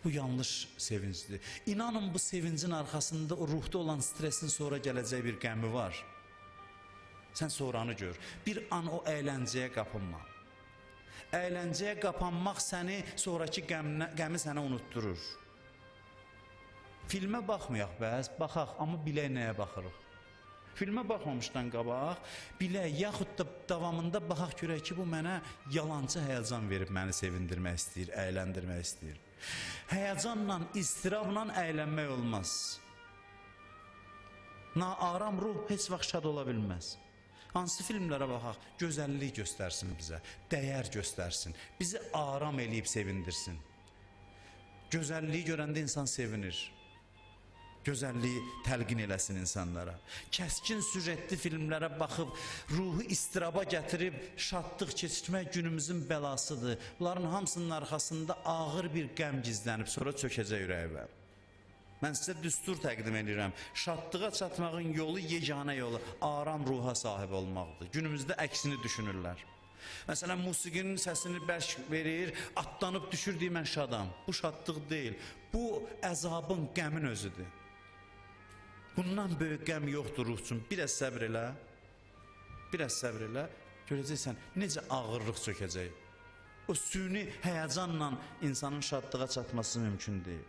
Bu yanlış sevincdir. İnanın bu sevincin arxasında o ruhda olan stresin sonra gələcək bir qəmi var. Sən sonranı gör. Bir an o əyləncəyə qapınma. Əyləncəyə qapanmaq səni sonraki qəmi sənə unutturur. Filmə baxmayaq bəs, baxaq, amma bilək nəyə baxırıq. Filmə baxmamışdan qabaq, bilək, yaxud da davamında baxaq görək ki, bu mənə yalancı həyəcan verib məni sevindirmək istəyir, əyləndirmək istəyir. Həyəcanla, istirabla əylənmək olmaz. Naaram ruh heç vaxt şad ola bilməz. Hansı filmlərə baxaq, gözəllik göstərsin bizə, dəyər göstərsin, bizi aram eləyib sevindirsin. Gözəlliyi görəndə insan sevinir. Gözəlliyi təlqin eləsin insanlara. Kəskin süjetli filmlərə baxıb, ruhu istiraba gətirib, şadlıq keçirmək günümüzün bəlasıdır. Bunların hamısının arxasında ağır bir qəm gizlənib, sonra çökəcək ürəyimə. Mən sizə düstur təqdim edirəm. Şadlığa çatmağın yolu, yeganə yolu, aram ruha sahib olmaqdır. Günümüzdə əksini düşünürlər. Məsələn, musiqinin səsini bərk verir, atlanıb düşür deyir, mən şadam. Bu şadlıq deyil, bu əzabın, qəmin özüdür. Bundan böyük qəm yoxdur ruh üçün. Biraz səbr elə, biraz səbr elə, görəcəksən necə ağırlıq çökəcək. O süni həyəcanla insanın şadlığa çatması mümkün deyil.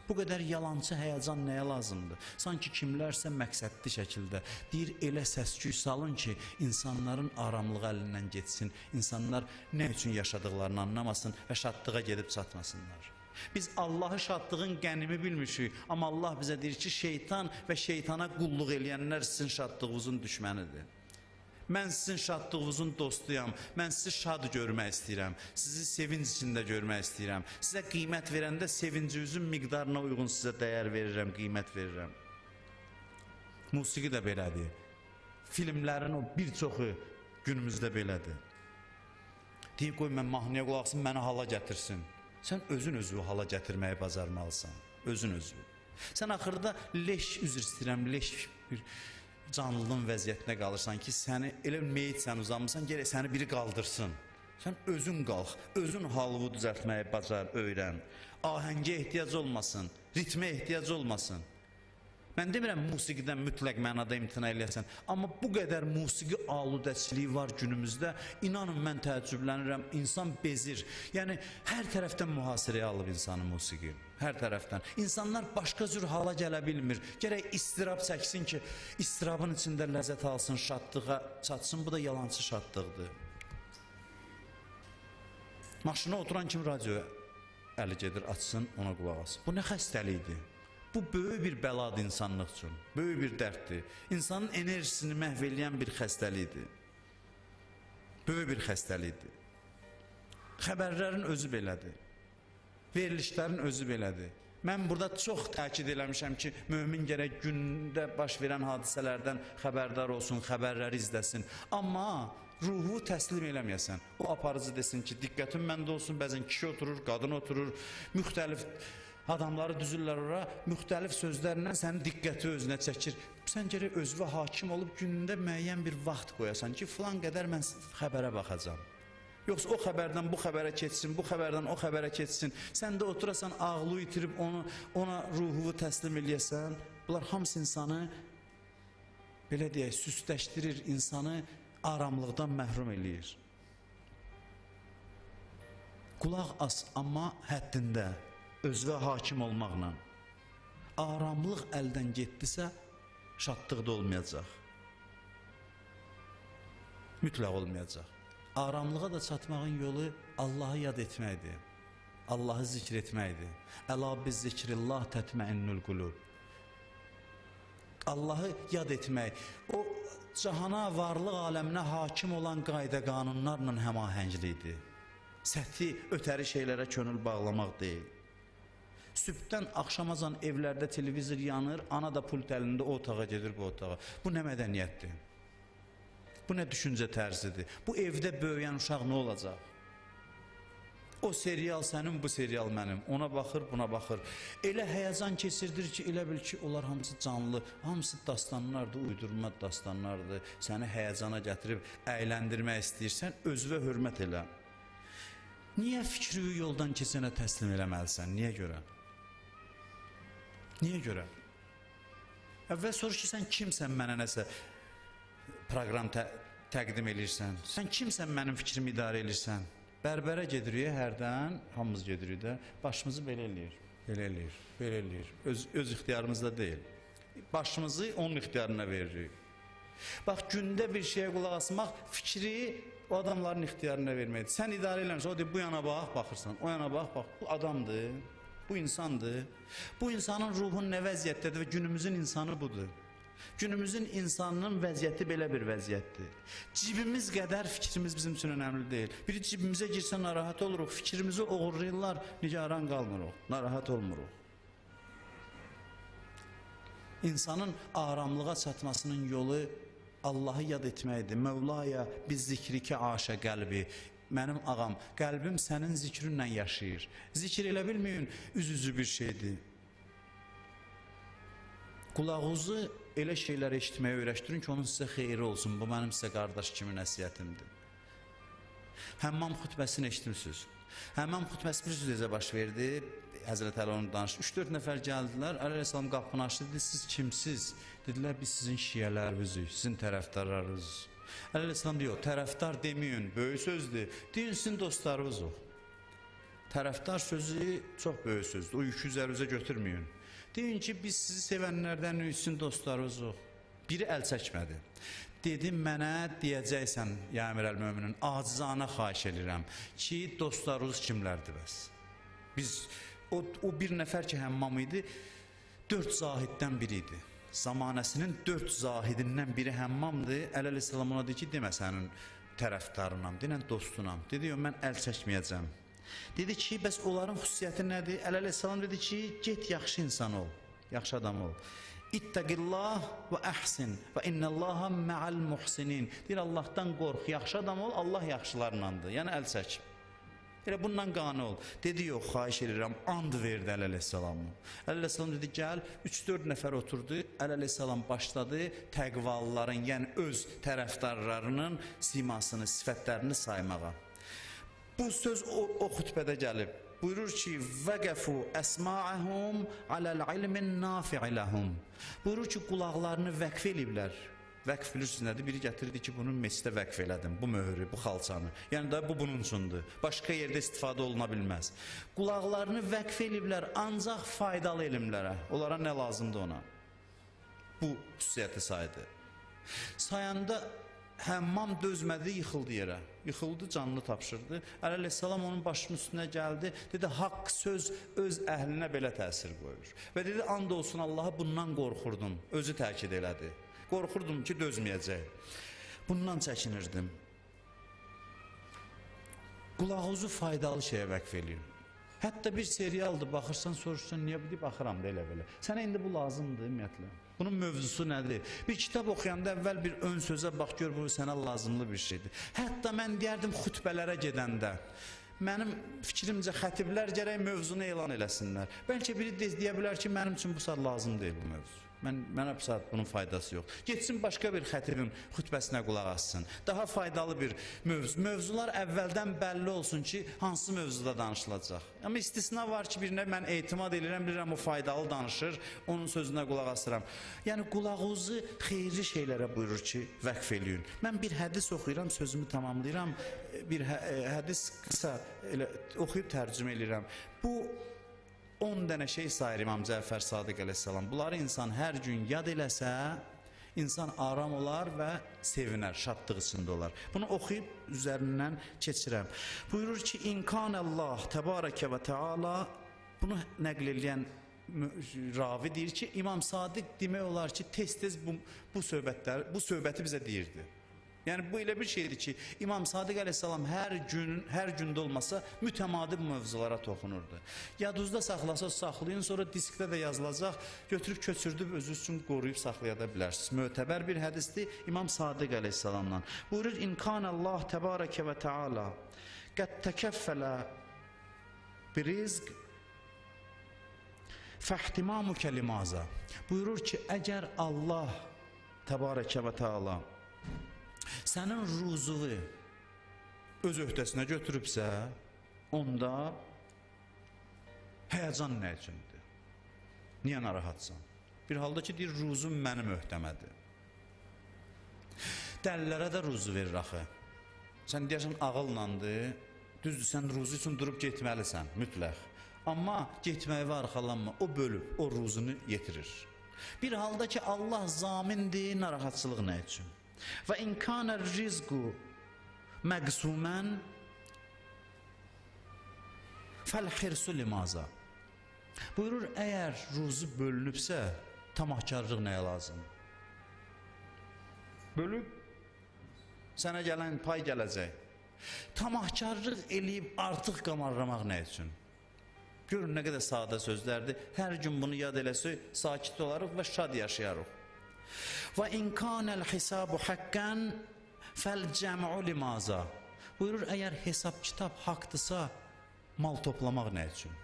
Bu qədər yalancı həyəcan nəyə lazımdır? Sanki kimlərsə məqsədli şəkildə deyir, elə səs-küy salın ki, insanların aramlığı əlindən getsin, insanlar nə üçün yaşadıqlarını anlamasın və şadlığa gedib çatmasınlar. Biz Allahı şadlığın qənimi bilmişik, amma Allah bizə deyir ki, şeytan və şeytana qulluq eləyənlər sizin şadlığınızın düşmənidir. Mən sizin şadlığınızın dostuyam, mən sizi şad görmək istəyirəm, sizi sevinç içində görmək istəyirəm. Sizə qiymət verəndə sevincinizin miqdarına uyğun sizə dəyər verirəm, qiymət verirəm. Musiqi də belədir. Filmlərin o bir çoxu günümüzdə belədir. Deyib, qoy mən mahnıya qulaq asım, məni hala gətirsin. Sən özün özü hala gətirməyi bacarmalısan, özün özü. Sən axırda leş, üzr istəyirəm, leş bir canlılığın vəziyyətinə qalırsan ki, səni elə meyit sən uzanmısan, gerək səni biri qaldırsın. Sən özün qalx, özün halını düzəltməyi bacar, öyrən. Ahəngə ehtiyac olmasın, ritmə ehtiyac olmasın. Mən demirəm musiqidən mütləq mənada imtina eləyəsən, amma bu qədər musiqi aludəçiliyi var günümüzdə, inanın mən təəccüblənirəm, insan bezir. Yəni, hər tərəfdən mühasirəyə alıb insanı musiqi, hər tərəfdən. İnsanlar başqa cür hala gələ bilmir, gərək istirab çəksin ki, istirabın içində ləzzət alsın, şadlığa çatsın, bu da yalancı şadlıqdır. Maşına oturan kim radioya əli gedir, açsın, ona qulaq asın. Bu nə xəstəlikdir? Bu böyük bir bəladır insanlıq üçün, böyük bir dərddir. İnsanın enerjisini məhv eləyən bir xəstəlikdir. Böyük bir xəstəlikdir. Xəbərlərin özü belədir. Verilişlərin özü belədir. Mən burada çox təkid eləmişəm ki, mömin gərək gündə baş verən hadisələrdən xəbərdar olsun, xəbərləri izləsin. Amma ruhu təslim eləməyəsən. O aparıcı desin ki, diqqətin məndə olsun, bəzən kişi oturur, qadın oturur, müxtəlif adamları düzürlər ora, müxtəlif sözlərlə sənin diqqəti özünə çəkir. Sən gərək özünə hakim olub günündə müəyyən bir vaxt qoyasan ki, filan qədər mən xəbərə baxacam. Yoxsa o xəbərdən bu xəbərə keçsin, bu xəbərdən o xəbərə keçsin. Sən də oturasan, ağlı itirib ona ruhunu təslim eləyəsən. Bunlar hamısı insanı, belə deyək, süsləşdirir, insanı aramlıqdan məhrum eləyir. Qulaq as, amma həddində. Özünə hakim olmaqla. Aramlıq əldən getdisə, şadlıq da olmayacaq. Mütləq olmayacaq. Aramlığa da çatmağın yolu Allahı yad etməkdir. Allahı zikr etməkdir. Əla biz zikrillah tətməinnül qulub. Allahı yad etmək, o cahana, varlıq aləminə hakim olan qayda qanunlarla həmahənglikdir. Səthi, ötəri şeylərə könül bağlamaq deyil. Sübhdən axşamacan evlərdə televizor yanır, ana da pult əlində o otağa gedir, bu otağa. Bu nə mədəniyyətdir? Bu nə düşüncə tərzidir? Bu evdə böyüyən uşaq nə olacaq? O serial sənin, bu serial mənim. Ona baxır, buna baxır. Elə həyəcan keçirdir ki, elə bil ki, onlar hamısı canlı, hamısı dastanlardır, uydurma dastanlardır. Səni həyəcana gətirib əyləndirmək istəyirsən, özünə hörmət elə. Niyə fikri yoldan keçənə təslim eləməlisən? Niyə görə? Niyə görə? Əvvəl soruş ki, sən kimsən mənə nəsə proqram təqdim edirsən? Sən kimsən mənim fikrimi idarə edirsən? Bərbərə gedirik hərdən, hamımız gedirik də, başımızı belə eləyir. Belə eləyir, belə eləyir. Öz ixtiyarımızda deyil. Başımızı onun ixtiyarına veririk. Bax, gündə bir şeyə qulaq asmaq fikri o adamların ixtiyarına verməkdir. Sən idarə eləmirsən, o deyir, bu yana bax, baxırsan, o yana bax, bax, bu adamdır, bu insandır. Bu insanın ruhun nə vəziyyətdədir və günümüzün insanı budur. Günümüzün insanının vəziyyəti belə bir vəziyyətdir. Cibimiz qədər fikrimiz bizim üçün önəmli deyil. Biri cibimizə girsə narahat oluruq, fikrimizi oğurlayırlar, nigaran qalmırıq, narahat olmuruq. İnsanın aramlığa çatmasının yolu Allah'ı yad etməkdir. Mevlaya biz zikriki aşa qəlbi. Mənim ağam, qəlbim sənin zikrinlə yaşayır. Zikr elə bilməyin, üz-üzü bir şeydir. Qulağınızı elə şeylər eşitməyə öyrəşdirin ki, onun sizə xeyri olsun. Bu mənim sizə qardaş kimi nəsiyyətimdir. Həmmam xutbəsini eşitmişsiniz. Həmmam xutbəsi bir sözə baş verdi. Həzrət Əli onu danışdı. 3-4 nəfər gəldilər. Əli əleyhissalam qapını açdı. Dedi, siz kimsiz? Dedilər, biz sizin şiyələrinizik, sizin tərəfdarlarınız. Əli əleyhissalam diyor, tərəfdar deməyin, böyük sözdür. Deyin, sizin dostlarınız o. Tərəfdar sözü çox böyük sözdür. O yükü üzərinizə götürməyin. Deyin ki, biz sizi sevənlərdən sizin dostlarınız o. Biri əl çəkmədi. Dedim, mənə deyəcəksən, ya Əmir əl-Möminin, acizanə xahiş edirəm ki, dostlarınız kimlərdir bəs? Biz, o bir nəfər ki, həmmam idi, 4 zahiddən biri idi. Zamanəsinin 4 zahidindən biri həmmamdır. Əli əleyhissalam ona deyir ki, demə sənin tərəfdarınam, denən dostunam. Dedi, yox, mən əl çəkməyəcəm. Dedi ki, bəs onların xüsusiyyəti nədir? Əli əleyhissalam dedi ki, get yaxşı insan ol, yaxşı adam ol. İttəqillah və əhsin və innəllaha mə'al muhsinin. Deyir, Allahdan qorx, yaxşı adam ol, Allah yaxşılarındandır. Yəni, əl çək. Elə bundan qane ol. Dedi, yox, xahiş edirəm, and verdi Əli əleyhissalamı. Əli əleyhissalam dedi, gəl, 3-4 nəfər oturdu. Əli əleyhissalam başladı təqvalıların, yəni öz tərəfdarlarının simasını, sifətlərini saymağa. Bu söz o xütbədə gəlib. Buyurur ki, vəqəfu əsma'əhum aləl-ilmin nafi'iləhum. Buyurur ki, qulaqlarını vəqf eləyiblər. Vəqf bilirsiniz nədir? Biri gətirdi ki, bunu məscidə vəqf elədim, bu möhrü, bu xalçanı. Yəni da bu bunun üçündür. Başqa yerdə istifadə oluna bilməz. Qulaqlarını vəqf eləyiblər ancaq faydalı elmlərə. Onlara nə lazımdır ona? Bu xüsusiyyəti saydı. Sayanda həmmam dözmədi, yıxıldı yerə. Yıxıldı, canını tapşırdı. Əli əleyhissalam onun başının üstünə gəldi. Dedi, haqq söz öz əhlinə belə təsir qoyur. Və dedi, and olsun Allaha bundan qorxurdum. Özü təkid elədi. Qorxurdum ki, dözməyəcək. Bundan çəkinirdim. Qulağınızı faydalı şeyə vəqf eləyin. Hətta bir serialdır, baxırsan, soruşsan, niyə bu deyib, baxıram da elə-belə. Sənə indi bu lazımdır, ümumiyyətlə. Bunun mövzusu nədir? Bir kitab oxuyanda əvvəl bir ön sözə bax, gör, bu sənə lazımlı bir şeydir. Hətta mən deyərdim, xütbələrə gedəndə, mənim fikrimcə xətiblər gərək mövzunu elan eləsinlər. Bəlkə biri deyə bilər ki, mənim üçün bu saat lazım deyil bu mövzu. Mənə bu saat bunun faydası yox. Getsin başqa bir xətibin xütbəsinə qulaq assın. Daha faydalı bir mövzu. Mövzular əvvəldən bəlli olsun ki, hansı mövzuda danışılacaq. Amma istisna var ki, birinə mən etimad edirəm, bilirəm o faydalı danışır, onun sözünə qulaq asıram. Yəni qulağınızı xeyirli şeylərə buyurur ki, vəqf eləyin. Mən bir hədis oxuyuram, sözümü tamamlayıram. Bir hədis qısa oxuyub tərcümə edirəm. Bu 10 dənə şey sayır İmam Cəfər Sadiq əleyhissalam. Bunları insan hər gün yad eləsə, insan aram olar və sevinər, şadlıq içində olar. Bunu oxuyub üzərindən keçirəm. Buyurur ki, İnkanəllah təbarəkə və teala, bunu nəql edən ravi deyir ki, İmam Sadiq demək olar ki, tez-tez bu söhbəti bizə deyirdi. Yəni bu elə bir şeydir ki, İmam Sadiq əleyhissalam hər gündə olmasa mütəmadi bu mövzulara toxunurdu. Yadınızda saxlasa saxlayın, sonra diskdə də yazılacaq, götürüb köçürdüb özünüz üçün qoruyub saxlaya da bilərsiniz. Mötəbər bir hədisdir İmam Sadiq əleyhissalamdan. Buyurur, İnkanəllah təbarəkə və teala qəd təkəffələ birizq fəhtimamu kəlimaza. Buyurur ki, əgər Allah təbarəkə və teala sənin ruzuğu öz öhdəsinə götürübsə, onda həyəcan nə üçündür? Niyə narahatsan? Bir halda ki, deyir, ruzum mənim öhdəmədir. Dəlilərə də ruzu verir axı. Sən deyərsən, ağıllandır, düzdür, sən ruzu üçün durub getməlisən, mütləq. Amma getməyi və arxalanma, o bölüb, o ruzunu yetirir. Bir halda ki, Allah zamindir, narahatçılıq nə üçün? Və inkânər rizqu məqsumən fəl-xirsu limaza. Buyurur, əgər ruzu bölünübsə, tamahkarlıq nəyə lazım? Bölüb, sənə gələn pay gələcək. Tamahkarlıq eləyib artıq qamarlamaq nə üçün? Görün, nə qədər sadə sözlərdir. Hər gün bunu yad eləsək, sakit olarıq və şad yaşayarıq. Və inkânəl hisabu haqqən fəl-cəm'u limaza. Buyurur, əgər hesab kitab haqdırsa, mal toplamaq nə üçün?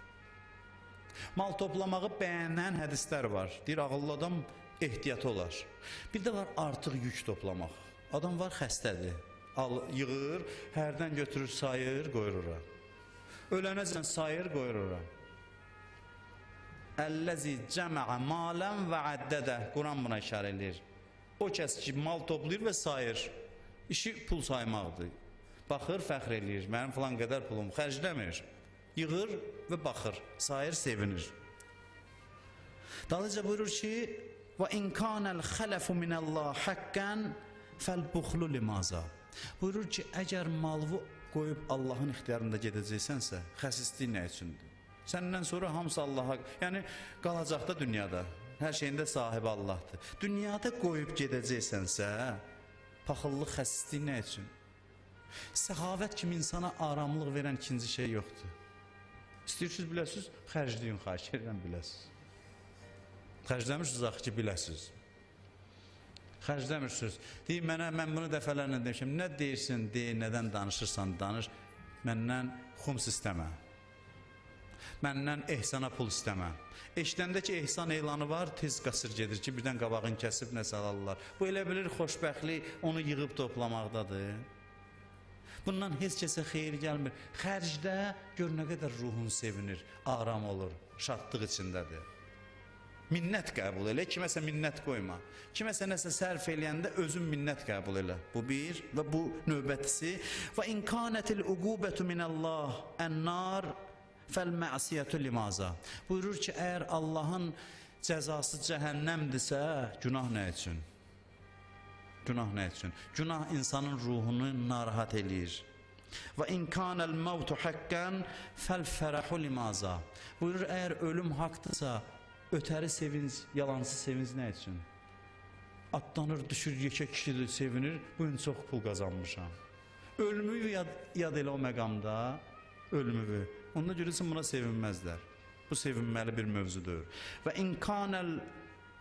Mal toplamağı bəyənən hədislər var. Deyir, ağıllı adam ehtiyatı olar. Bir də var artıq yük toplamaq. Adam var xəstədir. Yığır, hərdən götürür, sayır, qoyur ora. Ölənəcən sayır, qoyur ora. Əlləzi cəmə'ə malən və əddədə. Quran buna işarə edir. O kəs ki, mal toplayır və sayır. İşi pul saymaqdır. Baxır, fəxr eləyir. Mənim filan qədər pulum xərcləmir. Yığır və baxır, sayır, sevinir. Dalıca buyurur ki, və inkânəl xələfu minəllah haqqən fəl-buxlu limaza. Buyurur ki, əgər malı qoyub Allahın ixtiyarında gedəcəksənsə, xəsislik nə üçündür? Səndən sonra hamısı Allaha, yəni qalacaq da dünyada, hər şeyində sahibi Allahdır. Dünyada qoyub gedəcəksənsə, paxıllıq, xəsislik nə üçün? Səxavət kimi insana aramlıq verən ikinci şey yoxdur. İstəyirsiniz, biləsiniz, xərcləyin, xahiş edirəm, biləsiniz. Xərcləmirsiniz, axı ki, biləsiniz. Xərcləmirsiniz. Deyim, mən bunu dəfələrlə demişim, nə deyirsin, deyin, nədən danışırsan, danış, məndən xums istəmə. Məndən ehsana pul istəmə. Eşidəndə ki, ehsan elanı var, tez qasır gedir ki, birdən qabağını kəsib nəsə alarlar. Bu elə bilir, xoşbəxtlik onu yığıb toplamaqdadır. Bundan heç kəsə xeyir gəlmir. Xərcdə gör nə qədər ruhun sevinir, aram olur, şadlıq içindədir. Minnət qəbul elə, kiməsə minnət qoyma. Kiməsə nəsə sərf eləyəndə özün minnət qəbul elə. Bu bir və bu növbətisi. Və inkânətil uqubətu minəllah ən-nar fəl-mə'siyyətü limaza. Buyurur ki, əgər Allahın cəzası cəhənnəmdirsə, günah nə üçün? Günah nə üçün? Günah insanın ruhunu narahat eləyir. Və inkânəl mevtu haqqən fəl-fərəhu limaza. Buyurur, əgər ölüm haqdırsa, ötəri sevinç, yalancı sevinç nə üçün? Atlanır, düşür, yekə kişidir, sevinir, bugün çox pul qazanmışam. Ölümü yad elə o məqamda, ölümü. Onda görürsən, buna sevinməzlər. Bu sevinməli bir mövzudur. Və inkânəl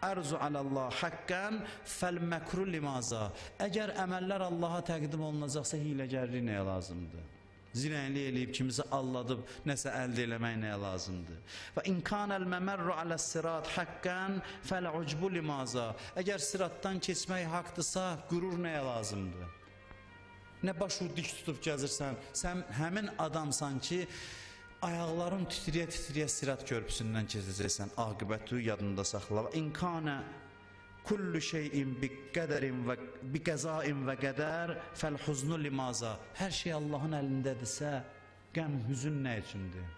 ərzu alallah haqqən fəl-məkru limaza. Əgər əməllər Allaha təqdim olunacaqsa, hiləgərlik nəyə lazımdır? Zinəyli eləyib, kimisə alladıb, nəsə əldə eləmək nəyə lazımdır? Və inkânəl məmərru aləs-sirat haqqən fəl-ucbu limaza. Əgər siratdan keçmək haqdırsa, qürur nəyə lazımdır? Nə başı dik tutub gəzirsən, sən həmin adamsan ki, ayaqların titriyə-titriyə sirat körpüsündən keçəcəksən, aqibətü yadında saxla. İnkânə kullu şeyin bi qədərin və bi qəzain və qədər fəl-huznu limaza. Hər şey Allahın əlindədirsə, qəm, hüzün nə üçündür?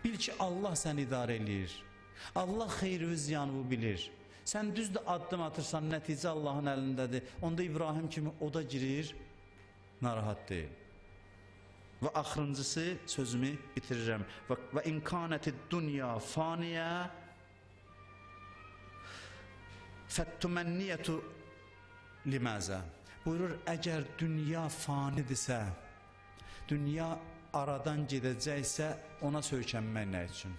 Bil ki, Allah səni idarə eləyir. Allah xeyri və ziyanı bilir. Sən düzdür addım atırsan, nəticə Allahın əlindədir. Onda İbrahim kimi o da girir, narahat deyil. Və axırıncısı, sözümü bitirirəm. Və inkânətid dünya faniyə fəttümənniyətü liməzə. Buyurur, əgər dünya fanidirsə, dünya aradan gedəcəksə, ona söykənmək nə üçün?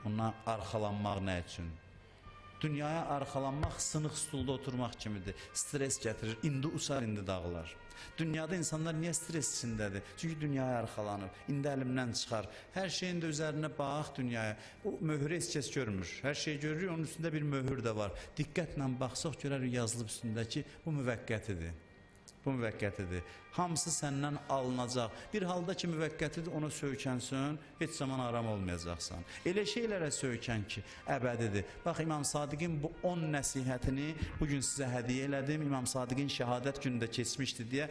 Ona arxalanmaq nə üçün? Dünyaya arxalanmaq sınıq stulda oturmaq kimidir. Stres gətirir, indi usar, indi dağılar. Dünyada insanlar niyə stres içindədir? Çünki dünyaya arxalanıb, indi əlimdən çıxar. Hər şeyin də üzərinə bax dünyaya. O möhürü heç kəs görmür. Hər şey görürük, onun üstündə bir möhür də var. Diqqətlə baxsaq görərik yazılıb üstündəki bu müvəqqətidir. Bu müvəqqətidir. Hamısı səndən alınacaq. Bir halda ki müvəqqətidir, ona söykənsən, heç zaman aram olmayacaqsan. Elə şeylərə söykən ki, əbədidir. Bax, İmam Sadiqin bu 10 nəsihətini bugün sizə hədiyyə elədim. İmam Sadiqin şəhadət günündə keçmişdi deyə